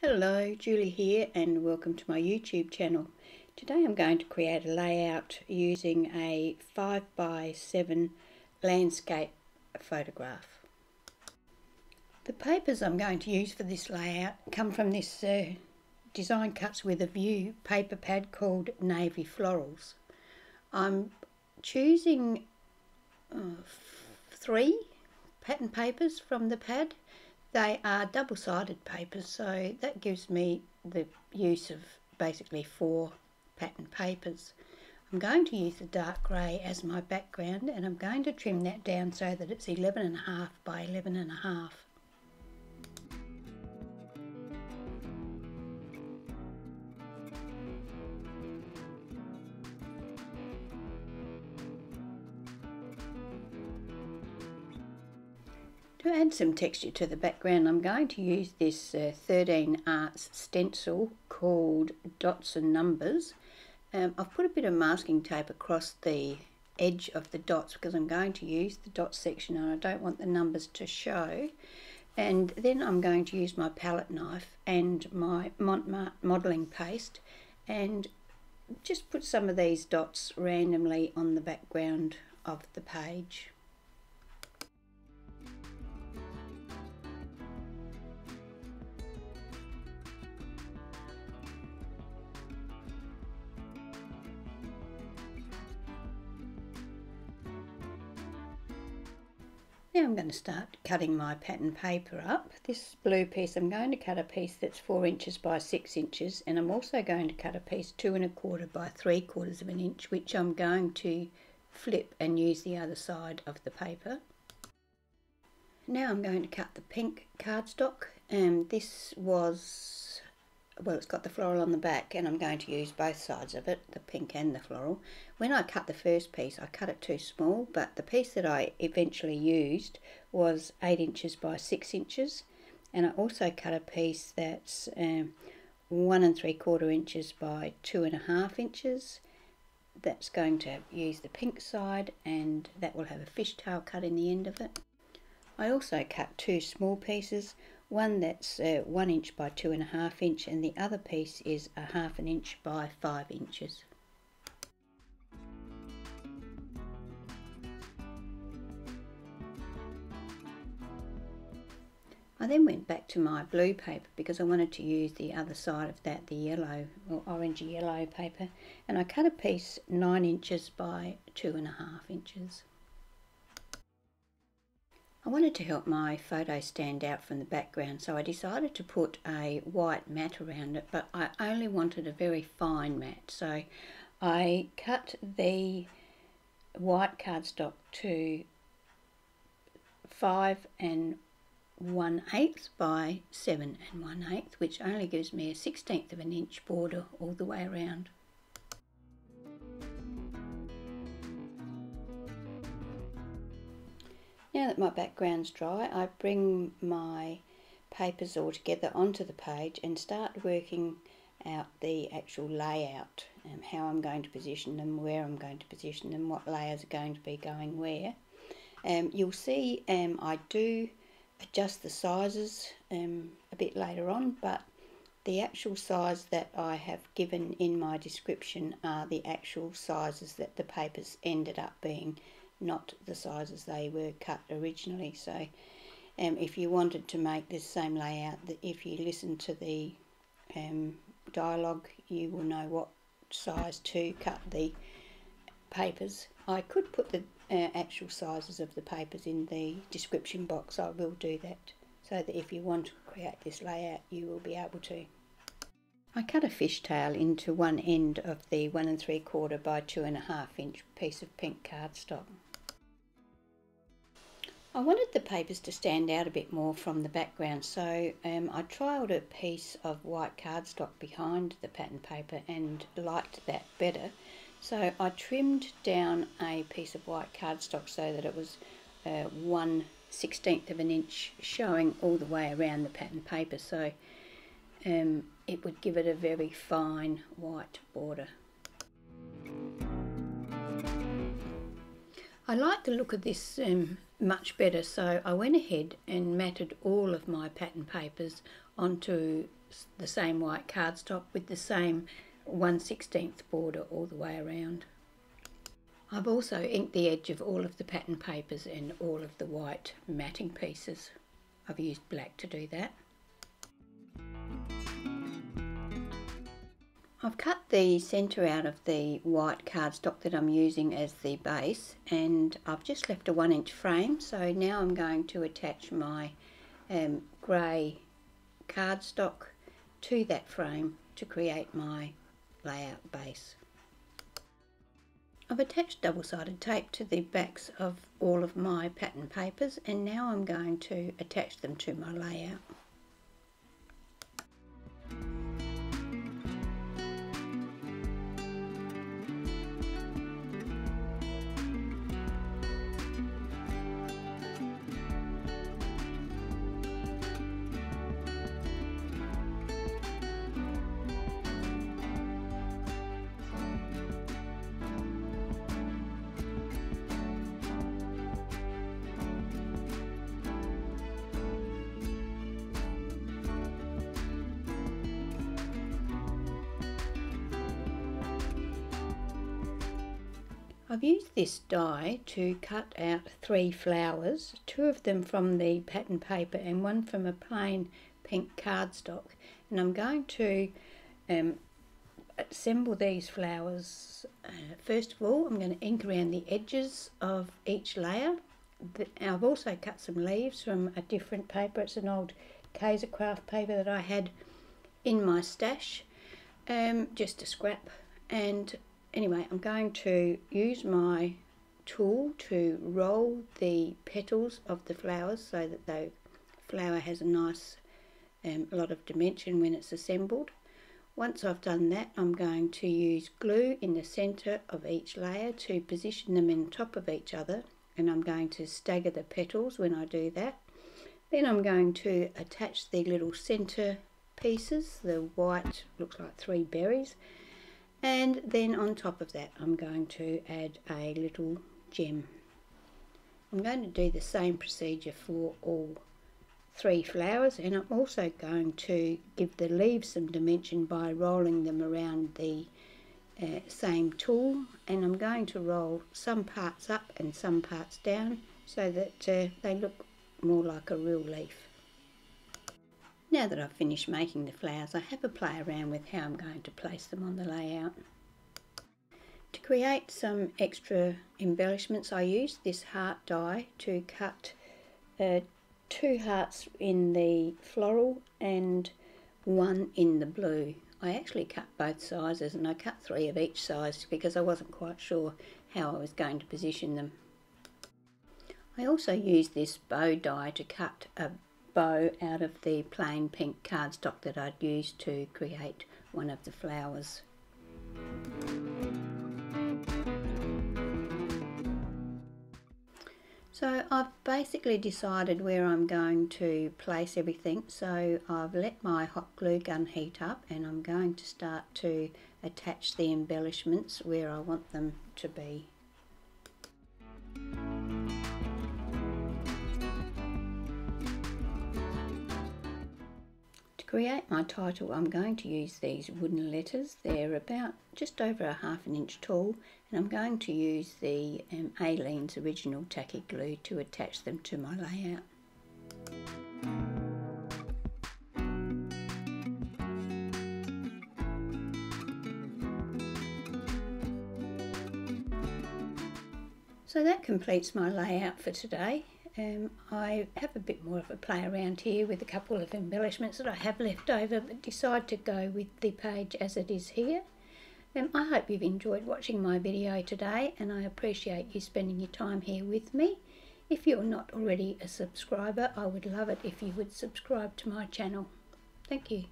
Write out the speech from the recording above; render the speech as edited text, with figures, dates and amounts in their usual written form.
Hello, Julie here and welcome to my YouTube channel. Today I'm going to create a layout using a 5x7 landscape photograph. The papers I'm going to use for this layout come from this Design Cuts with a View paper pad called Navy Florals. I'm choosing 3 pattern papers from the pad. They are double-sided papers, so that gives me the use of basically 4 pattern papers. I'm going to use the dark grey as my background, and I'm going to trim that down so that it's 11.5 by 11.5. To add some texture to the background, I'm going to use this 13 Arts stencil called Dots and Numbers. I've put a bit of masking tape across the edge of the dots because I'm going to use the dot section and I don't want the numbers to show. And then I'm going to use my palette knife and my modelling paste and just put some of these dots randomly on the background of the page. Now I'm going to start cutting my pattern paper up. This blue piece, I'm going to cut a piece that's 4 inches by 6 inches, and I'm also going to cut a piece 2 1/4 by 3/4 of an inch, which I'm going to flip and use the other side of the paper. Now I'm going to cut the pink cardstock, and this was, well, it's got the floral on the back and I'm going to use both sides of it, the pink and the floral. When I cut the first piece, I cut it too small, but the piece that I eventually used was 8 inches by 6 inches, and I also cut a piece that's 1 3/4 inches by 2.5 inches. That's going to use the pink side, and that will have a fishtail cut in the end of it. I also cut 2 small pieces, one that's 1 inch by 2.5 inch, and the other piece is 1/2 inch by 5 inches. I then went back to my blue paper because I wanted to use the other side of that, the yellow or orangey yellow paper, and I cut a piece 9 inches by 2.5 inches. I wanted to help my photo stand out from the background, so I decided to put a white mat around it, but I only wanted a very fine mat, so I cut the white cardstock to 5 1/8 by 7 1/8, which only gives me a 1/16 of an inch border all the way around. Now that my background's dry, I bring my papers all together onto the page and start working out the actual layout, how I'm going to position them, where I'm going to position them, what layers are going to be going where. You'll see I do adjust the sizes a bit later on, but the actual size that I have given in my description are the actual sizes that the papers ended up being, not the sizes they were cut originally. So if you wanted to make this same layout, if you listen to the dialogue, you will know what size to cut the papers. I could put the actual sizes of the papers in the description box. I will do that so that if you want to create this layout, you will be able to. I cut a fishtail into one end of the 1 3/4 by 2.5 inch piece of pink cardstock. I wanted the papers to stand out a bit more from the background, so I trialled a piece of white cardstock behind the pattern paper and liked that better. So I trimmed down a piece of white cardstock so that it was 1/16 of an inch showing all the way around the pattern paper, so it would give it a very fine white border. I like the look of this much better, so I went ahead and matted all of my pattern papers onto the same white cardstock with the same 1/16 border all the way around. I've also inked the edge of all of the pattern papers and all of the white matting pieces. I've used black to do that. I've cut the centre out of the white cardstock that I'm using as the base, and I've just left a 1-inch frame, so now I'm going to attach my grey cardstock to that frame to create my layout base. I've attached double-sided tape to the backs of all of my pattern papers, and now I'm going to attach them to my layout. I've used this die to cut out 3 flowers, 2 of them from the pattern paper and 1 from a plain pink cardstock, and I'm going to assemble these flowers. First of all, I'm going to ink around the edges of each layer. I've also cut some leaves from a different paper. It's an old Kaiser Craft paper that I had in my stash, just a scrap. And anyway, I'm going to use my tool to roll the petals of the flowers so that the flower has a nice lot of dimension when it's assembled. Once I've done that, I'm going to use glue in the centre of each layer to position them in top of each other, and I'm going to stagger the petals when I do that. Then I'm going to attach the little centre pieces, the white, looks like 3 berries, and then on top of that I'm going to add a little gem. I'm going to do the same procedure for all 3 flowers, and I'm also going to give the leaves some dimension by rolling them around the same tool, and I'm going to roll some parts up and some parts down so that they look more like a real leaf. Now that I've finished making the flowers, I have a play around with how I'm going to place them on the layout. To create some extra embellishments, I used this heart die to cut 2 hearts in the floral and 1 in the blue. I actually cut both sizes, and I cut 3 of each size because I wasn't quite sure how I was going to position them. I also used this bow die to cut a bow out of the plain pink cardstock that I'd used to create one of the flowers. So I've basically decided where I'm going to place everything, so I've let my hot glue gun heat up, and I'm going to start to attach the embellishments where I want them to be. To create my title, I'm going to use these wooden letters. They're about just over a ½ inch tall, and I'm going to use the Aleene's original tacky glue to attach them to my layout. So that completes my layout for today. I have a bit more of a play around here with a couple of embellishments that I have left over, but decide to go with the page as it is here. I hope you've enjoyed watching my video today, and I appreciate you spending your time here with me. If you're not already a subscriber, I would love it if you would subscribe to my channel. Thank you.